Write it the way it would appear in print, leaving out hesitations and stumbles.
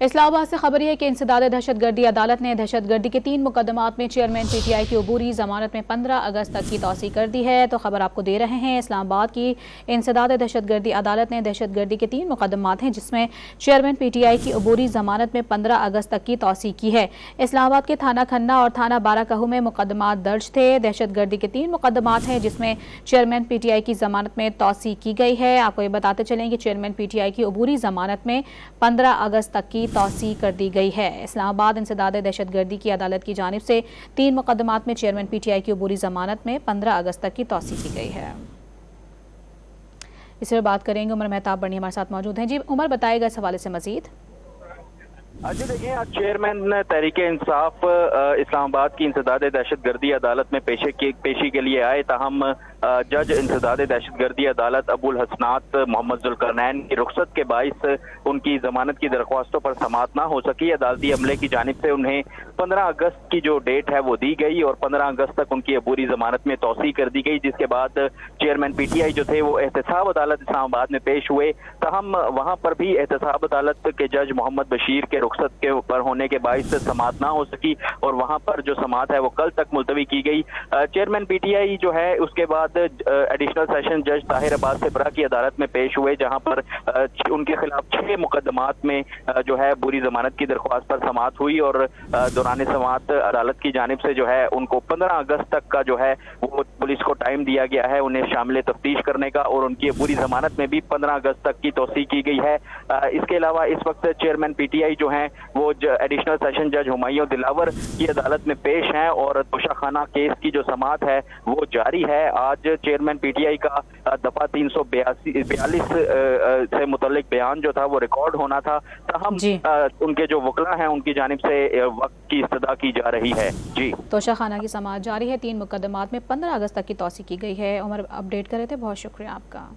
इस्लामाबाद से खबर है कि इंसदाद दहशतगर्दी अदालत ने दहशतगर्दी के 3 मुकदमात में चेयरमैन PTI की अबूरी जमानत में 15 अगस्त तक की तौसीक कर दी है। तो खबर आपको दे रहे हैं, इस्लामाबाद की इंसदाद दहशतगर्दी अदालत ने दहशतगर्दी के 3 मुकदमात हैं जिसमें चेयरमैन PTI की अबूरी जमानत में 15 अगस्त तक की तौसीक की है। इस्लामाबाद के थाना खन्ना और थाना बाराकहू में मुकदमात दर्ज थे। दहशतगर्दी के 3 मुकदमात हैं जिसमें चेयरमैन PTI की जमानत में तौसीक की गई है। आपको ये बताते चलें कि चेयरमैन PTI की अबूरी जमानत में 15 अगस्त तक की तौसीक कर दी गई है। इस्लामाबाद इंसदाद दहशतगर्दी की अदालत की जानिब से 3 मुकदमात में चेयरमैन PTI की अबूरी जमानत में 15 अगस्त तक की तौसीक की गई है। इस पर बात करेंगे, उमर मेहताब बनी हमारे साथ मौजूद हैं। जी उमर, बताएगा इस हवाले से मजीद। जी देखिए, आज चेयरमैन तहरीक इंसाफ इस्लामाबाद की इंसदाद दहशतगर्दी अदालत में पेशी के लिए आए। ताहम जज इंसदाद दहशतगर्दी अदालत अबुल हसनात मोहम्मद जुल्करनैन की रुख्सत के बाइस उनकी जमानत की दरख्वास्तों पर समाअत ना हो सकी। अदालती अमले की जानिब से उन्हें 15 अगस्त की जो डेट है वो दी गई और 15 अगस्त तक उनकी अबूरी जमानत में तौसीक कर दी गई, जिसके बाद चेयरमैन PTI जो थे वो एहतसाब अदालत इस्लामाबाद में पेश हुए। ताहम वहां पर भी एहतसाब अदालत के जज मोहम्मद बशीर के रुख्सत के ऊपर होने के बाइस समाअत ना हो सकी और वहां पर जो समाअत है वो कल तक मुलतवी की गई। चेयरमैन PTI जो है उसके बाद एडिशनल सेशन जज ताहिर अब्बास सेबरा की अदालत में पेश हुए, जहां पर उनके खिलाफ 6 मुकदमात में जो है बुरी जमानत की दरख्वास्त पर समाअत हुई और दौरान समाअत अदालत की जानिब से जो है उनको 15 अगस्त तक का जो है वो पुलिस को टाइम दिया गया है उन्हें शामिल तफ्तीश करने का, और उनकी बुरी जमानत में भी 15 अगस्त तक की तौसीक की गई है। इसके अलावा इस वक्त चेयरमैन PTI जो है वो एडिशनल सेशन जज हुमायूं दिलावर की अदालत में पेश हैं और तोशाखाना केस की जो समाअत है वो जारी है। आज चेयरमैन PTI का दफा 342 से मुतल्लिक बयान जो था वो रिकॉर्ड होना था। ताहम उनके जो वकला हैं उनकी जानिब से वक्त की इस्तदा की जा रही है। जी, तोशाखाना की समाअत जारी है। 3 मुकदमात में 15 अगस्त तक की तौसीक की गई है। उमर अपडेट कर रहे थे, बहुत शुक्रिया आपका।